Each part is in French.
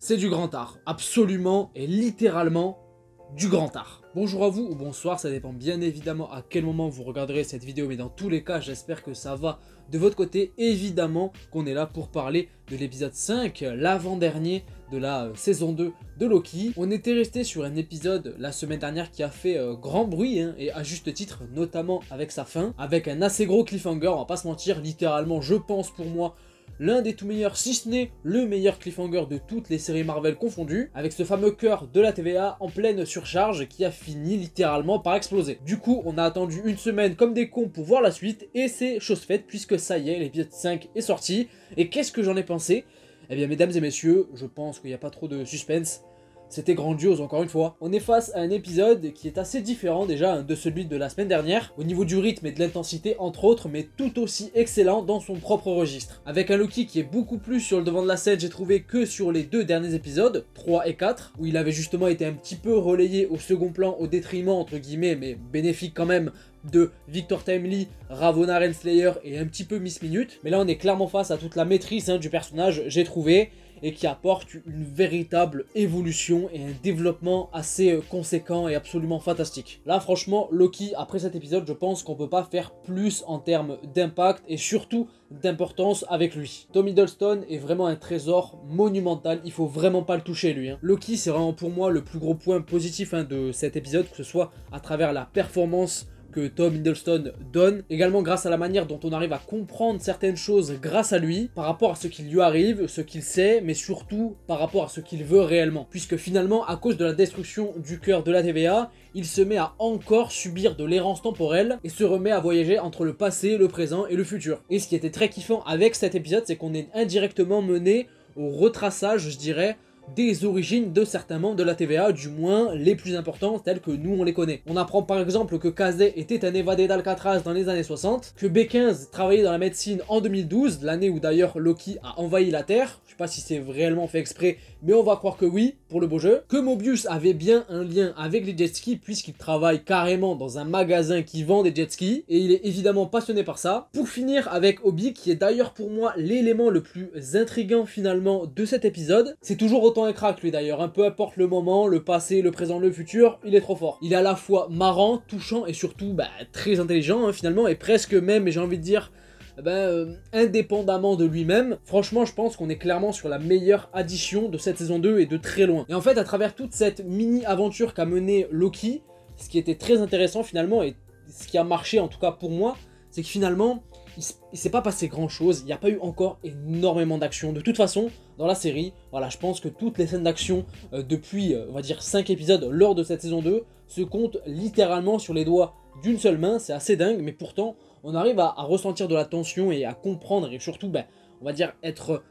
c'est du grand art, absolument et littéralement du grand art. Bonjour à vous ou bonsoir, ça dépend bien évidemment à quel moment vous regarderez cette vidéo, mais dans tous les cas, j'espère que ça va de votre côté. Évidemment qu'on est là pour parler de l'épisode 5, l'avant-dernier de la saison 2 de Loki. On était resté sur un épisode la semaine dernière qui a fait grand bruit, et à juste titre, notamment avec sa fin, avec un assez gros cliffhanger, on va pas se mentir, littéralement, je pense pour moi, l'un des tout meilleurs, si ce n'est le meilleur cliffhanger de toutes les séries Marvel confondues, avec ce fameux cœur de la TVA en pleine surcharge qui a fini littéralement par exploser. Du coup, on a attendu une semaine comme des cons pour voir la suite, et c'est chose faite puisque ça y est, l'épisode 5 est sorti. Et qu'est-ce que j'en ai pensé? Eh bien, mesdames et messieurs, je pense qu'il n'y a pas trop de suspense. C'était grandiose encore une fois. On est face à un épisode qui est assez différent déjà de celui de la semaine dernière, au niveau du rythme et de l'intensité entre autres, mais tout aussi excellent dans son propre registre. Avec un Loki qui est beaucoup plus sur le devant de la scène, j'ai trouvé, que sur les deux derniers épisodes, 3 et 4, où il avait justement été un petit peu relayé au second plan au détriment, entre guillemets, mais bénéfique quand même, de Victor Timely, Ravonna Renslayer et un petit peu Miss Minute. Mais là on est clairement face à toute la maîtrise du personnage, j'ai trouvé, et qui apporte une véritable évolution et un développement assez conséquent et absolument fantastique. Là franchement, Loki, après cet épisode, je pense qu'on peut pas faire plus en termes d'impact et surtout d'importance avec lui. Tom Hiddleston est vraiment un trésor monumental, il faut vraiment pas le toucher lui. Loki, c'est vraiment pour moi le plus gros point positif de cet épisode, que ce soit à travers la performance que Tom Hiddleston donne, également grâce à la manière dont on arrive à comprendre certaines choses grâce à lui, par rapport à ce qui lui arrive, ce qu'il sait, mais surtout par rapport à ce qu'il veut réellement. Puisque finalement, à cause de la destruction du cœur de la TVA, il se met à encore subir de l'errance temporelle et se remet à voyager entre le passé, le présent et le futur. Et ce qui était très kiffant avec cet épisode, c'est qu'on est indirectement mené au retraçage, je dirais, des origines de certains membres de la TVA, du moins les plus importants tels que nous on les connaît. On apprend par exemple que Kazay était un évadé d'Alcatraz dans les années 60, que B15 travaillait dans la médecine en 2012, l'année où d'ailleurs Loki a envahi la Terre. Je sais pas si c'est réellement fait exprès, mais on va croire que oui, pour le beau jeu. Que Mobius avait bien un lien avec les jet skis, puisqu'il travaille carrément dans un magasin qui vend des jet skis, et il est évidemment passionné par ça. Pour finir avec Obi, qui est d'ailleurs pour moi l'élément le plus intriguant finalement de cet épisode. C'est toujours autant un crack lui d'ailleurs, peu importe le moment, le passé, le présent, le futur, il est trop fort. Il est à la fois marrant, touchant et surtout très intelligent finalement, et presque même, j'ai envie de dire, indépendamment de lui-même. Franchement, je pense qu'on est clairement sur la meilleure addition de cette saison 2 et de très loin. Et en fait, à travers toute cette mini-aventure qu'a menée Loki, ce qui était très intéressant finalement, et ce qui a marché en tout cas pour moi, c'est que finalement, il s'est pas passé grand chose, il n'y a pas eu encore énormément d'action. De toute façon, dans la série, voilà, je pense que toutes les scènes d'action depuis, on va dire, 5 épisodes lors de cette saison 2 se comptent littéralement sur les doigts d'une seule main. C'est assez dingue, mais pourtant, on arrive à ressentir de la tension et à comprendre, et surtout, on va dire, être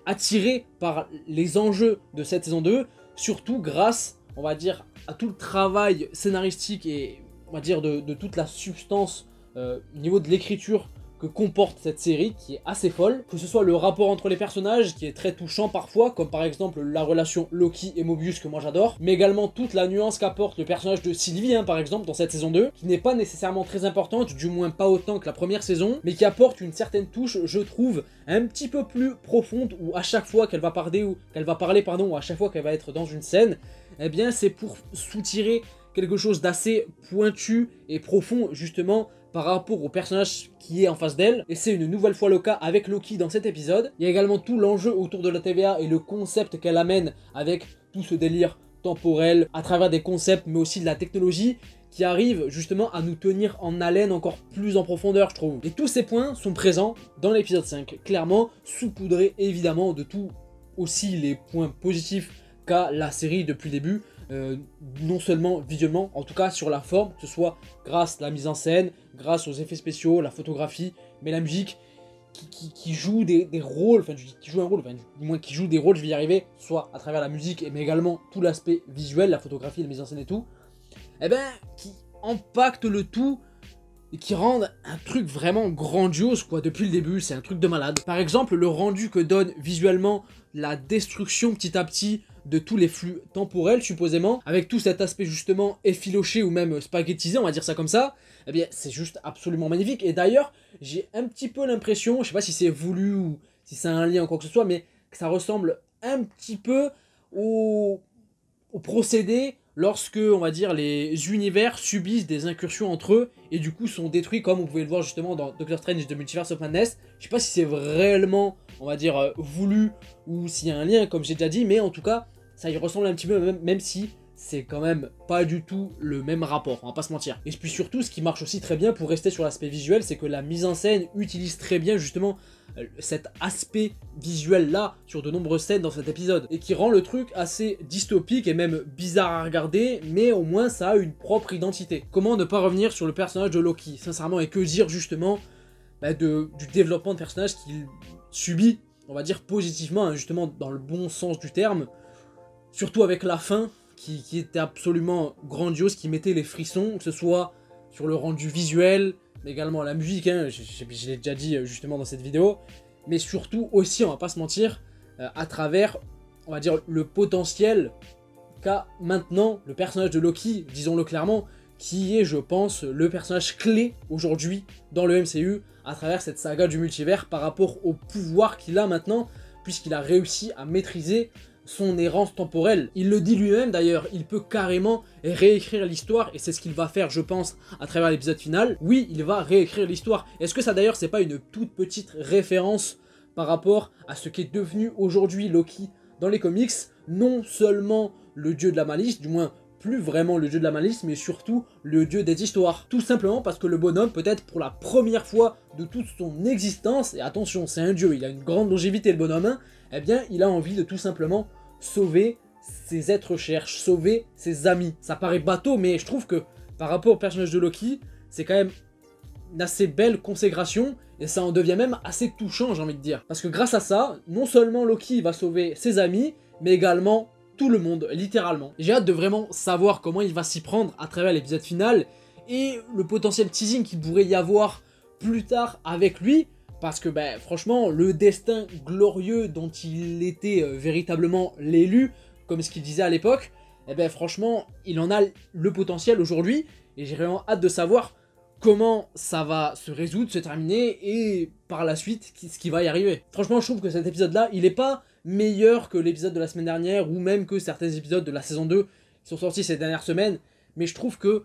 attiré par les enjeux de cette saison 2, surtout grâce, on va dire, à tout le travail scénaristique et, on va dire, de toute la substance au niveau de l'écriture que comporte cette série, qui est assez folle. Que ce soit le rapport entre les personnages, qui est très touchant parfois, comme par exemple la relation Loki et Mobius, que moi j'adore, mais également toute la nuance qu'apporte le personnage de Sylvie, par exemple, dans cette saison 2, qui n'est pas nécessairement très importante, du moins pas autant que la première saison, mais qui apporte une certaine touche, je trouve, un petit peu plus profonde, où à chaque fois qu'elle va parler, ou à chaque fois qu'elle va être dans une scène, eh bien c'est pour soutirer quelque chose d'assez pointu et profond, justement, par rapport au personnage qui est en face d'elle, et c'est une nouvelle fois le cas avec Loki dans cet épisode. Il y a également tout l'enjeu autour de la TVA et le concept qu'elle amène avec tout ce délire temporel, à travers des concepts mais aussi de la technologie, qui arrive justement à nous tenir en haleine encore plus en profondeur, je trouve. Et tous ces points sont présents dans l'épisode 5, clairement saupoudrés évidemment de tout aussi les points positifs qu'a la série depuis le début, non seulement visuellement, en tout cas sur la forme, que ce soit grâce à la mise en scène, grâce aux effets spéciaux, la photographie, mais la musique qui joue des rôles, qui joue un rôle, du moins qui joue des rôles, je vais y arriver, soit à travers la musique, mais également tout l'aspect visuel, la photographie, la mise en scène et tout, qui impacte le tout et qui rendent un truc vraiment grandiose depuis le début. C'est un truc de malade. Par exemple, le rendu que donne visuellement la destruction petit à petit de tous les flux temporels supposément, avec tout cet aspect justement effiloché ou même spaghettisé, on va dire ça comme ça, c'est juste absolument magnifique. Et d'ailleurs, j'ai un petit peu l'impression, je sais pas si c'est voulu ou si c'est un lien ou quoi que ce soit, mais que ça ressemble un petit peu au procédé lorsque, on va dire, les univers subissent des incursions entre eux et du coup sont détruits, comme vous pouvez le voir justement dans Doctor Strange The Multiverse of Madness. Je sais pas si c'est réellement, on va dire, voulu ou s'il y a un lien, comme j'ai déjà dit, mais en tout cas, ça y ressemble un petit peu, même si c'est quand même pas du tout le même rapport, on va pas se mentir. Et puis surtout, ce qui marche aussi très bien pour rester sur l'aspect visuel, c'est que la mise en scène utilise très bien justement cet aspect visuel là sur de nombreuses scènes dans cet épisode et qui rend le truc assez dystopique et même bizarre à regarder, mais au moins ça a une propre identité. Comment ne pas revenir sur le personnage de Loki, sincèrement, et que dire justement du développement de personnage qu'il subit, on va dire positivement, hein, justement dans le bon sens du terme, surtout avec la fin qui était absolument grandiose, qui mettait les frissons, que ce soit sur le rendu visuel, mais également la musique, hein, je l'ai déjà dit justement dans cette vidéo, mais surtout aussi, on va pas se mentir, à travers, on va dire, le potentiel qu'a maintenant le personnage de Loki, disons-le clairement, qui est, je pense, le personnage clé aujourd'hui dans le MCU, à travers cette saga du multivers, par rapport au pouvoir qu'il a maintenant, puisqu'il a réussi à maîtriser son errance temporelle. Il le dit lui-même d'ailleurs, il peut carrément réécrire l'histoire et c'est ce qu'il va faire, je pense, à travers l'épisode final. Oui, il va réécrire l'histoire. Est-ce que ça d'ailleurs c'est pas une toute petite référence par rapport à ce qu'est devenu aujourd'hui Loki dans les comics? Non seulement le dieu de la malice, du moins plus vraiment le dieu de la malice, mais surtout le dieu des histoires. Tout simplement parce que le bonhomme, peut-être pour la première fois de toute son existence, et attention, c'est un dieu, il a une grande longévité le bonhomme, hein, eh bien il a envie de tout simplement sauver ses êtres chers, sauver ses amis. Ça paraît bateau, mais je trouve que par rapport au personnage de Loki, c'est quand même une assez belle consécration, et ça en devient même assez touchant, j'ai envie de dire. Parce que grâce à ça, non seulement Loki va sauver ses amis, mais également tout le monde, littéralement. J'ai hâte de vraiment savoir comment il va s'y prendre à travers l'épisode final, et le potentiel teasing qu'il pourrait y avoir plus tard avec lui, parce que franchement, le destin glorieux dont il était véritablement l'élu, comme ce qu'il disait à l'époque, franchement, il en a le potentiel aujourd'hui, et j'ai vraiment hâte de savoir comment ça va se résoudre, se terminer, et par la suite, ce qui va y arriver. Franchement, je trouve que cet épisode-là, il n'est pas meilleur que l'épisode de la semaine dernière, ou même que certains épisodes de la saison 2 qui sont sortis ces dernières semaines, mais je trouve que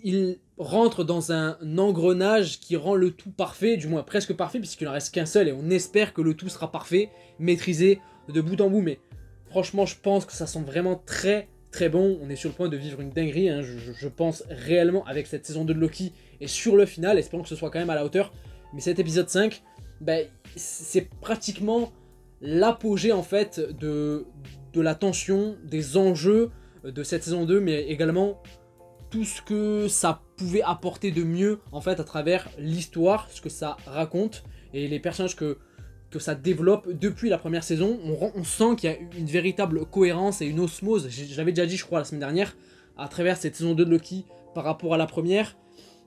il rentre dans un engrenage qui rend le tout parfait, du moins presque parfait, puisqu'il n'en reste qu'un seul, et on espère que le tout sera parfait, maîtrisé de bout en bout, mais franchement, je pense que ça sent vraiment très très bon. On est sur le point de vivre une dinguerie, hein, je pense réellement, avec cette saison 2 de Loki, et sur le final, espérons que ce soit quand même à la hauteur, mais cet épisode 5, c'est pratiquement l'apogée en fait de la tension, des enjeux de cette saison 2, mais également tout ce que ça pouvait apporter de mieux en fait à travers l'histoire, ce que ça raconte et les personnages que ça développe depuis la première saison. On sent qu'il y a une véritable cohérence et une osmose, j'avais déjà dit je crois la semaine dernière, à travers cette saison 2 de Loki par rapport à la première,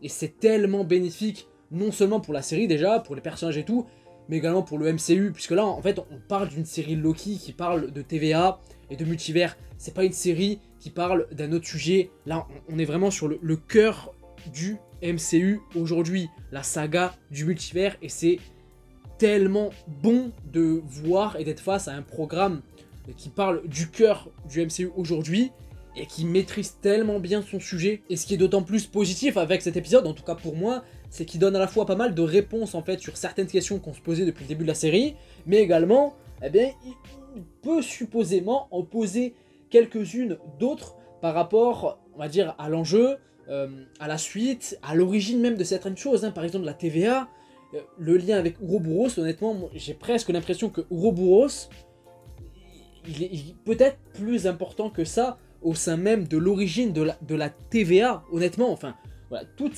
et c'est tellement bénéfique non seulement pour la série déjà, pour les personnages et tout, mais également pour le MCU, puisque là en fait on parle d'une série Loki qui parle de TVA et de multivers, c'est pas une série qui parle d'un autre sujet. Là on est vraiment sur le cœur du MCU aujourd'hui, la saga du multivers, et c'est tellement bon de voir et d'être face à un programme qui parle du cœur du MCU aujourd'hui et qui maîtrise tellement bien son sujet. Et ce qui est d'autant plus positif avec cet épisode, en tout cas pour moi, c'est qu'il donne à la fois pas mal de réponses en fait sur certaines questions qu'on se posait depuis le début de la série, mais également, il peut supposément en poser quelques-unes d'autres par rapport, on va dire, à l'enjeu, à la suite, à l'origine même de certaines choses, hein, par exemple la TVA, le lien avec Ouroboros. Honnêtement, j'ai presque l'impression que Ouroboros, il est peut-être plus important que ça au sein même de l'origine de la TVA, honnêtement. Enfin, voilà, toute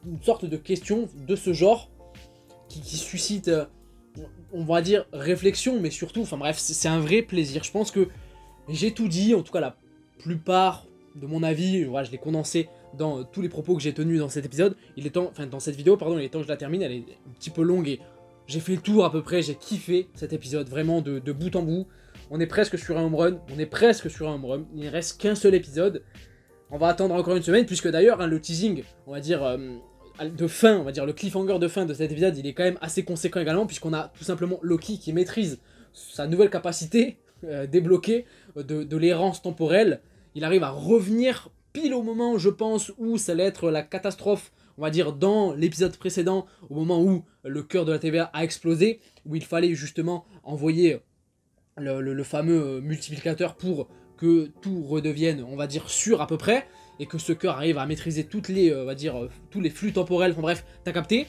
une sorte de questions de ce genre qui suscite, on va dire, réflexion, mais surtout, enfin bref, c'est un vrai plaisir. Je pense que j'ai tout dit, en tout cas la plupart de mon avis, voilà, je l'ai condensé dans tous les propos que j'ai tenus dans cet épisode. Il est temps, enfin dans cette vidéo, pardon, il est temps que je la termine, elle est un petit peu longue et j'ai fait le tour à peu près, j'ai kiffé cet épisode, vraiment de bout en bout. On est presque sur un home run, il ne reste qu'un seul épisode. On va attendre encore une semaine, puisque d'ailleurs, hein, le teasing, on va dire, de fin, on va dire le cliffhanger de fin de cet épisode, il est quand même assez conséquent également, puisqu'on a tout simplement Loki qui maîtrise sa nouvelle capacité débloquée de l'errance temporelle. Il arrive à revenir pile au moment, je pense, où ça allait être la catastrophe, on va dire, dans l'épisode précédent, au moment où le cœur de la TVA a explosé, où il fallait justement envoyer le fameux multiplicateur pour que tout redevienne, on va dire, sûr à peu près, et que ce cœur arrive à maîtriser toutes les, on va dire, tous les flux temporels, enfin bref, t'as capté.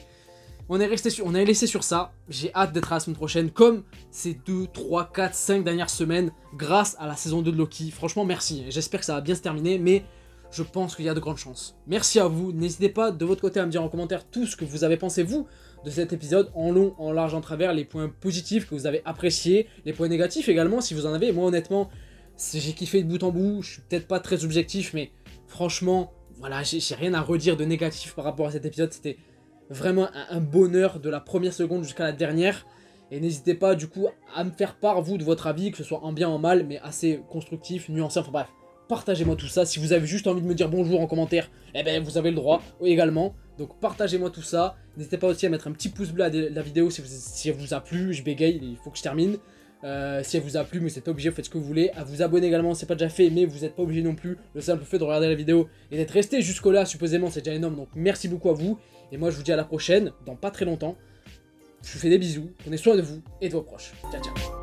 On est laissé sur ça, j'ai hâte d'être à la semaine prochaine, comme ces 2, 3, 4, 5 dernières semaines, grâce à la saison 2 de Loki. Franchement, merci, j'espère que ça va bien se terminer, mais je pense qu'il y a de grandes chances. Merci à vous, n'hésitez pas de votre côté à me dire en commentaire tout ce que vous avez pensé, vous, de cet épisode, en long, en large, en travers, les points positifs que vous avez appréciés, les points négatifs également, si vous en avez. Moi, honnêtement, j'ai kiffé de bout en bout, je suis peut-être pas très objectif, mais franchement, voilà, j'ai rien à redire de négatif par rapport à cet épisode, c'était vraiment un bonheur de la première seconde jusqu'à la dernière. Et n'hésitez pas du coup à me faire part, vous, de votre avis, que ce soit en bien, en mal, mais assez constructif, nuancé, enfin bref. Partagez-moi tout ça, si vous avez juste envie de me dire bonjour en commentaire, eh ben vous avez le droit également. Donc partagez-moi tout ça, n'hésitez pas aussi à mettre un petit pouce bleu à la vidéo si elle vous a plu, je bégaye, il faut que je termine. Si elle vous a plu, mais c'est pas obligé, vous faites ce que vous voulez. À vous abonner également, c'est pas déjà fait, mais vous n'êtes pas obligé non plus. Le simple fait de regarder la vidéo et d'être resté jusqu'au là, supposément, c'est déjà énorme. Donc merci beaucoup à vous. Et moi, je vous dis à la prochaine, dans pas très longtemps. Je vous fais des bisous, prenez soin de vous et de vos proches. Ciao, ciao.